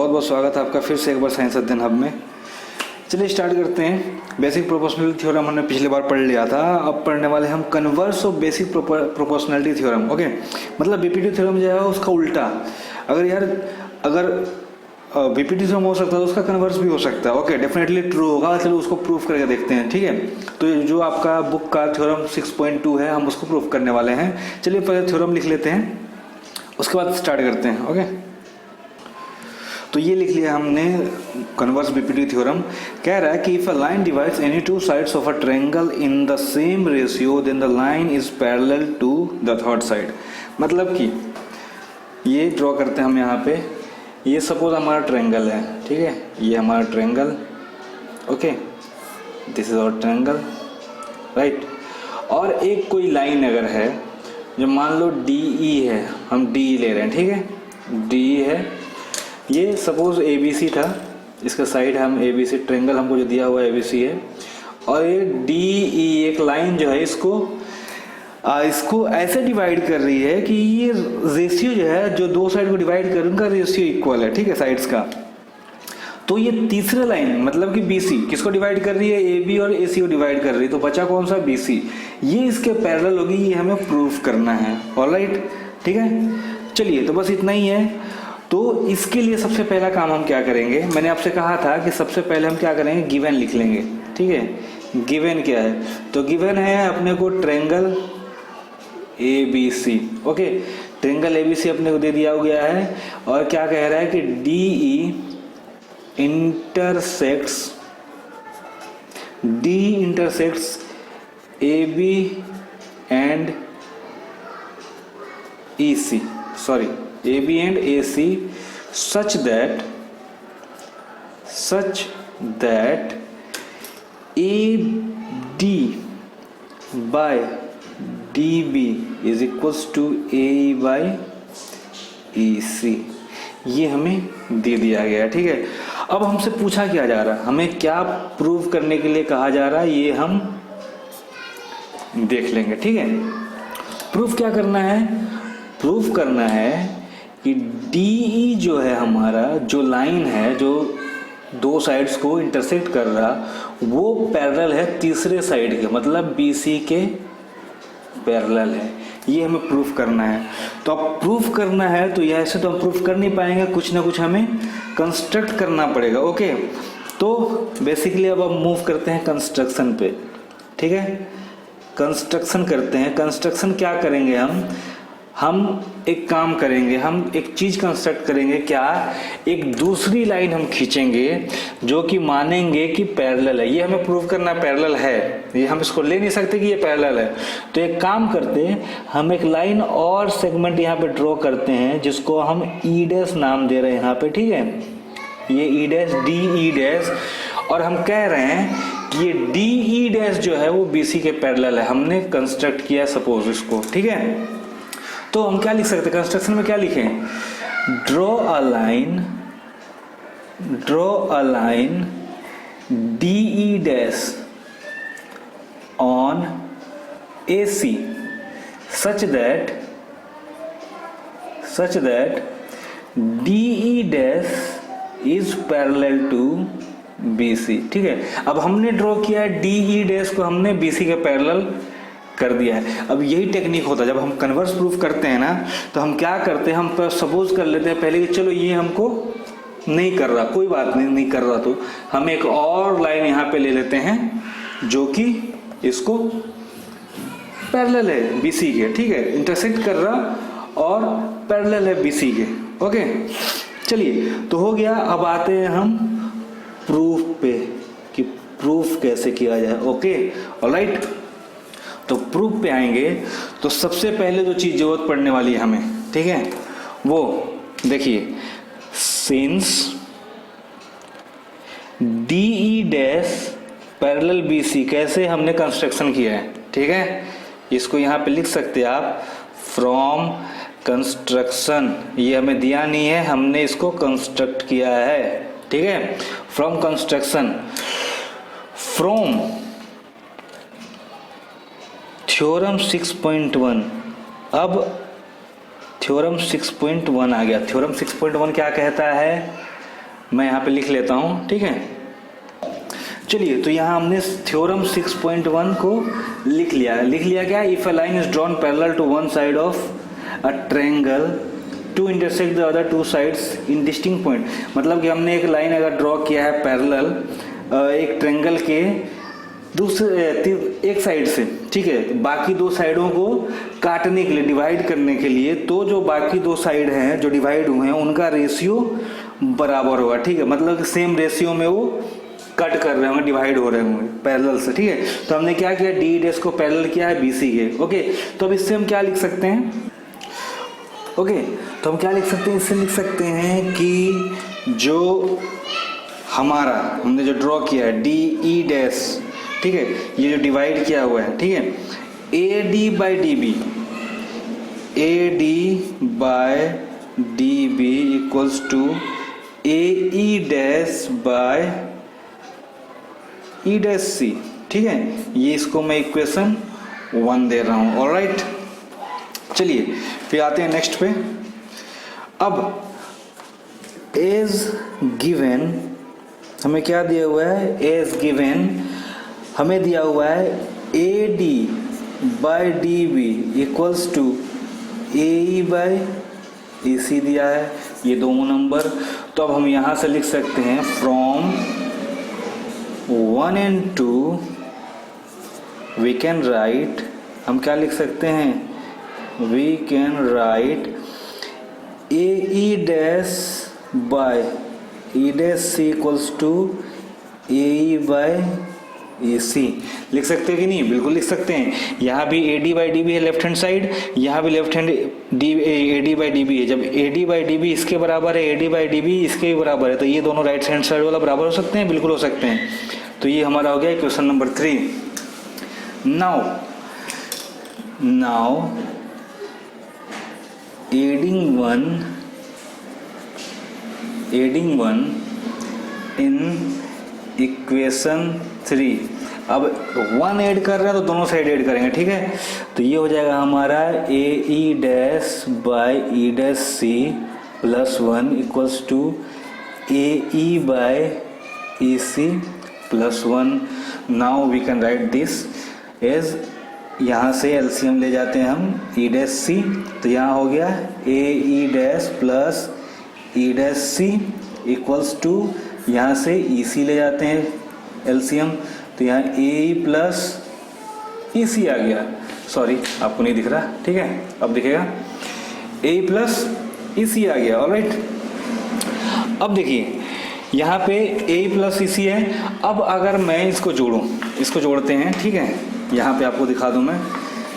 बहुत बहुत स्वागत है आपका फिर से एक बार साइंस अध्ययन हब में। चलिए स्टार्ट करते हैं। बेसिक प्रोपोर्शनलिटी थ्योरम हमने पिछली बार पढ़ लिया था, अब पढ़ने वाले हम converse of basic proportionality theorem. Okay, मतलब बीपीटी थ्योरम जो है उसका उल्टा। अगर बीपीटी थ्योरम हो सकता है तो उसका कन्वर्स भी हो सकता है। ओके, डेफिनेटली ट्रू होगा। चलो उसको प्रूफ करके देखते हैं, ठीक है। तो जो आपका बुक का थ्योरम 6.2 है, हम उसको प्रूफ करने वाले हैं। चलिए पहले थ्योरम लिख लेते हैं, उसके बाद स्टार्ट करते हैं। ओके, तो ये लिख लिया हमने कन्वर्स बीपीटी थ्योरम। कह रहा है कि if a line divides any two sides of a triangle in the same ratio then the line is parallel to the third side. मतलब कि ये ड्रॉ करते हैं हम यहाँ पे। ये सपोज हमारा ट्रायंगल है, ठीक है, ये हमारा triangle. Okay, this is our triangle, right. और एक कोई लाइन अगर है जो मान लो डी ई है, हम डी ले रहे हैं, ठीक है, डी है। ये सपोज ए बी सी था, इसका साइड हम ए बी सी, ट्रायंगल हमको जो दिया हुआ है ए बी सी है। और ये डी ई एक लाइन जो है इसको ऐसे डिवाइड कर रही है कि ये रेशियो जो है, जो दो साइड को डिवाइड कर रही है उनका रेशियो इक्वल है, ठीक है, साइड्स का। तो ये तीसरे लाइन मतलब कि बी सी किसको डिवाइड कर रही है, ए बी और ए सी को डिवाइड कर रही है। तो बचा कौन सा, बी सी। ये इसके पैरेलल होगी, ये हमें प्रूफ करना है। ऑलराइट, ठीक है। चलिए, तो बस इतना ही है। तो इसके लिए सबसे पहला काम हम क्या करेंगे, मैंने आपसे कहा था कि सबसे पहले हम क्या करेंगे, गिवन लिख लेंगे, ठीक है। गिवन क्या है, तो गिवन है अपने को triangle A B C. Okay, triangle A B C अपने को दे दिया गया है। और क्या कह रहा है कि D E intersects A B and E C, sorry, AB and AC such that AD by DB is equals to AE by EC। ये हमें दे दिया गया है, ठीक है। अब हमसे पूछा क्या जा रहा है, हमें क्या प्रूव करने के लिए कहा जा रहा है, ये हम देख लेंगे, ठीक है। प्रूफ क्या करना है, प्रूफ करना है कि DE जो है हमारा, जो लाइन है जो दो साइड्स को इंटरसेक्ट कर रहा, वो पैरेलल है तीसरे साइड के, मतलब BC के पैरेलल है। ये हमें प्रूफ करना है। तो अब प्रूफ करना है तो यह ऐसे तो हम प्रूफ कर नहीं पाएंगे, कुछ ना कुछ हमें कंस्ट्रक्ट करना पड़ेगा। ओके, तो बेसिकली अब हम मूव करते हैं कंस्ट्रक्शन पे, ठीक है। कंस्ट्रक्शन करते हैं। कंस्ट्रक्शन क्या करेंगे, हम एक काम करेंगे, हम एक चीज कंस्ट्रक्ट करेंगे। क्या, एक दूसरी लाइन हम खींचेंगे जो कि मानेंगे कि पैरेलल है। ये हमें प्रूव करना पैरेलल है, ये हम इसको ले नहीं सकते कि ये पैरेलल है। तो एक काम करते हैं, हम एक लाइन और सेगमेंट यहाँ पे ड्रॉ करते हैं जिसको हम ई डैश नाम दे रहे हैं यहाँ पे, ठीक है। ये ई डैश, डी ई डैश। और हम कह रहे हैं कि ये डी ई डैश जो है वो बी सी के पैरेलल है। हमने कंस्ट्रक्ट किया सपोज इसको, ठीक है। तो हम क्या लिख सकते हैं, कंस्ट्रक्शन में क्या लिखें, draw a line D E dash on A C such that D E dash is parallel to B C, ठीक है। अब हमने ड्रॉ किया है डी ई डैश को, हमने बी सी के पैरेलल कर दिया है। अब यही टेक्निक होता है जब हम कन्वर्स प्रूफ करते हैं ना, तो हम क्या करते हैं, हम सपोज कर लेते हैं पहले कि चलो ये हमको नहीं कर रहा, कोई बात नहीं कर रहा, तो हम एक और लाइन यहाँ पे ले लेते हैं जो कि इसको पैरेलल है बीसी के, ठीक है, इंटरसेक्ट कर रहा और पैरेलल है बीसी के। ओके, चलिए, तो हो गया। अब आते हैं हम प्रूफ पे कि प्रूफ कैसे किया जाए। ओके, ऑलराइट, तो प्रूफ पे आएंगे तो सबसे पहले जो चीज जरूरत पड़ने वाली है हमें, ठीक है, वो देखिए, since D E dash parallel B C, कैसे हमने कंस्ट्रक्शन किया है, ठीक है। इसको यहाँ पे लिख सकते हैं आप, फ्रॉम कंस्ट्रक्शन। ये हमें दिया नहीं है, हमने इसको कंस्ट्रक्ट किया है, ठीक है। From construction, from theorem 6.1। अब थ्योरम 6.1 आ गया। थ्योरम 6.1 क्या कहता है, मैं यहाँ पे लिख लेता हूँ, ठीक है। चलिए, तो यहाँ हमने थ्योरम 6.1 को लिख लिया क्या, if a line is drawn parallel to one side of a triangle to intersect the other two sides in distinct point, मतलब कि हमने एक लाइन अगर ड्रॉ किया है पैरेलल एक ट्रायंगल के दूसरे एक साइड से, ठीक है, बाकी दो साइडों को काटने के लिए, डिवाइड करने के लिए, तो जो बाकी दो साइड हैं जो डिवाइड हुए हैं उनका रेशियो बराबर होगा, ठीक है, मतलब सेम रेशियो में वो कट कर रहे होंगे, डिवाइड हो रहे होंगे पैरेलल से, ठीक है। तो हमने क्या किया, डी डैश को पैरेलल किया है बीसी के, ओके। तो अब इससे हम क्या लिख सकते हैं, ओके, तो हम क्या लिख सकते हैं, इससे लिख सकते हैं कि जो हमारा हमने जो ड्रॉ किया है डी ई डैश, ठीक है, ये जो डिवाइड किया हुआ है, ठीक है, A D by D B, A D by D B equals to A E dash by E dash C, ठीक है, ये इसको मैं इक्वेशन 1 दे रहा हूं, ऑलराइट। चलिए फिर आते हैं नेक्स्ट पे। अब एज गिवन हमें क्या दिया हुआ है, एज गिवन हमें दिया हुआ है A D by D B equals to A E by A C दिया है, ये दोनों नंबर। तो अब हम यहाँ से लिख सकते हैं from 1 and 2 we can write, हम क्या लिख सकते हैं, we can write A E dash by E dash C equals to A E by A C. लिख सकते हैं कि नहीं, बिल्कुल लिख सकते हैं। यहाँ भी A D by D B है लेफ्ट हैंड साइड, यहाँ भी left hand D A D by D B है। जब A D by D B इसके बराबर है, A D by D B इसके भी बराबर है, तो ये दोनों राइट हैंड साइड वाला बराबर हो सकते हैं, बिल्कुल हो सकते हैं। तो ये हमारा हो गया question number 3। Now adding one in equation 3। अब 1 ऐड कर रहे हैं तो दोनों साइड ऐड करेंगे, ठीक है। तो ये हो जाएगा हमारा A E dash by E dash C plus 1 equals to A E by E C plus 1। Now we can write this as, यहाँ से एलसीएम ले जाते हैं हम ई डैश सी, तो यहाँ हो गया A E dash plus E dash C equals to, यहाँ से ई सी ले जाते हैं एलसीएम, तो यहाँ ए प्लस ई सी आ गया। सॉरी आपको नहीं दिख रहा, ठीक है, अब दिखेगा, ए प्लस ई सी आ गया, ऑलराइट। अब देखिए यहाँ पे ए प्लस ई सी है। अब अगर मैं इसको जोड़ूं, इसको जोड़ते हैं, ठीक है, यहाँ पे आपको दिखा दूं मैं,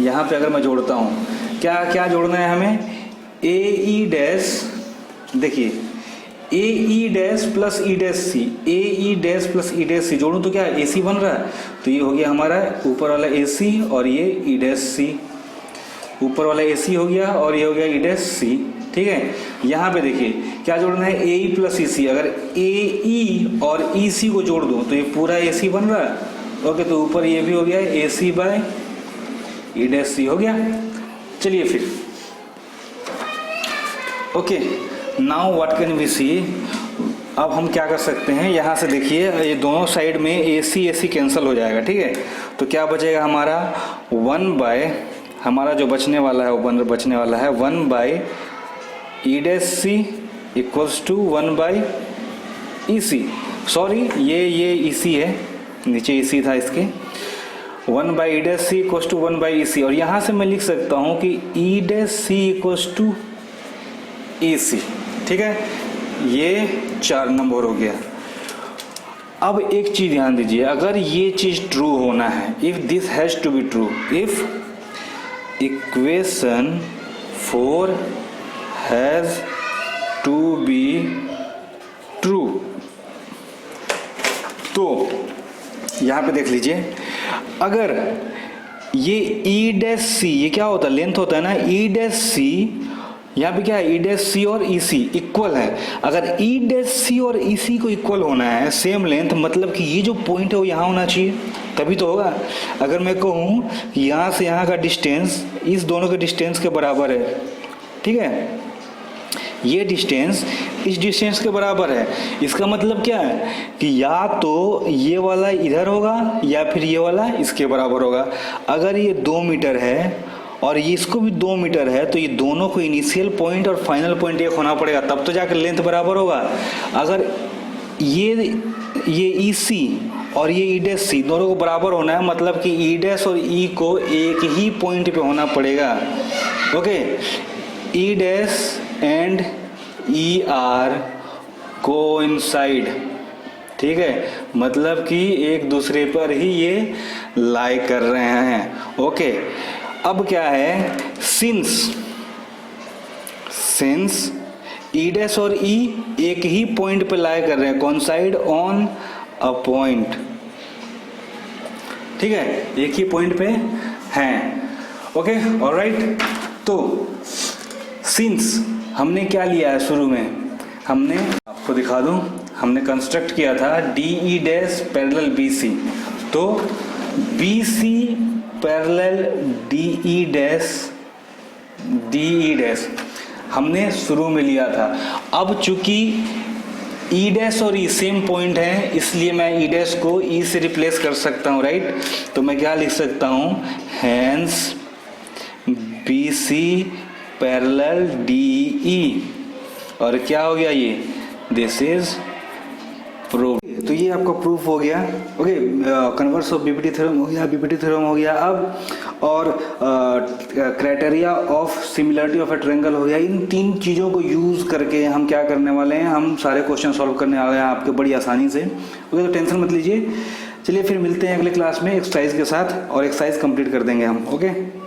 यहाँ पे अगर मैं जोड़ता हूँ, क्या क्या जोड़ना है हमें, ए ई डैश, देखिए A E dash plus E dash C, A E dash plus E dash C जोड़ूं तो क्या ए सी बन रहा है, तो ये हो गया हमारा ऊपर वाला ए सी और ये ई डैश सी, ऊपर वाला ए सी हो गया और ये हो गया ई डैश सी, ठीक है। यहाँ पे देखिए क्या जोड़ना है, ए ई प्लस ई सी, अगर ए ई और ई सी को जोड़ दो तो ये पूरा ए सी बन रहा है, ओके, तो ऊपर ये भी हो गया ए सी बाय ई डैश सी हो गया। चलिए फिर, okay, now what can we see. अब हम क्या कर सकते हैं, यहाँ से देखिए ये दोनों साइड में ए सी कैंसिल हो जाएगा, ठीक है, तो क्या बचेगा हमारा 1 बाय, हमारा जो बचने वाला है वो बचने वाला है 1 by E dash C equals to 1 by E C, sorry ये ई सी है, नीचे ई सी था इसके, 1 by E dash C equals to 1 by E C, और यहाँ से मैं लिख सकता हूँ कि E dash C equals to E C, ठीक है, ये 4 नंबर हो गया। अब एक चीज ध्यान दीजिए, अगर ये चीज ट्रू होना है, if this has to be true, if equation 4 has to be true, तो यहां पे देख लीजिए, अगर ये ई डैश सी, ये क्या होता है, लेंथ होता है ना, ई डैश सी, यहाँ पे क्या है, ई डैश सी और ई सी इक्वल है। अगर ई डैश सी और ई सी को इक्वल होना है, सेम लेंथ, मतलब कि ये जो पॉइंट है वो यहाँ होना चाहिए, तभी तो होगा। अगर मैं कहूँ यहाँ से यहाँ का डिस्टेंस इस दोनों के डिस्टेंस के बराबर है, ठीक है, ये डिस्टेंस इस डिस्टेंस के बराबर है। इसका मतलब क्या है कि या तो ये वाला इधर होगा या फिर ये वाला इसके बराबर होगा। अगर ये 2 मीटर है और ये इसको भी 2 मीटर है तो ये दोनों को इनिशियल पॉइंट और फाइनल पॉइंट एक होना पड़ेगा, तब तो जाकर लेंथ बराबर होगा। अगर ये ई सी और ये ई डैश सी दोनों को बराबर होना है, मतलब कि ई डैश और ई को एक ही पॉइंट पे होना पड़ेगा। Okay, E dash and E R coincide, ठीक है, मतलब कि एक दूसरे पर ही ये लाई कर रहे हैं। ओके, अब क्या है, सिंस ई डैश और ई एक ही पॉइंट पे लाई कर रहे हैं, कोइंसाइड ऑन अ पॉइंट, ठीक है, एक ही पॉइंट पे हैं। Okay, alright. तो सिंस हमने क्या लिया है शुरू में, हमने आपको दिखा दूं, हमने कंस्ट्रक्ट किया था D E dash parallel B C, तो B C parallel D E dash हमने शुरू में लिया था। अब चूंकि ई डैश और ई सेम पॉइंट है, इसलिए मैं ई डैश को ई से रिप्लेस कर सकता हूँ, राइट। तो मैं क्या लिख सकता हूँ, hence B C parallel D E, और क्या हो गया ये, दिस इज प्रूफ। तो ये आपका प्रूफ हो गया। Okay, converse of BPT theorem हो गया, बीपीटी थ्योरम हो गया अब, और criteria of similarity of A triangle हो गया। इन 3 चीज़ों को यूज़ करके हम क्या करने वाले हैं, हम सारे क्वेश्चन सॉल्व करने वाले हैं आपके बड़ी आसानी से। ओके, तो टेंशन मत लीजिए। चलिए फिर मिलते हैं अगले क्लास में एक्सरसाइज के साथ, और एक्सरसाइज कंप्लीट कर देंगे हम। ओके।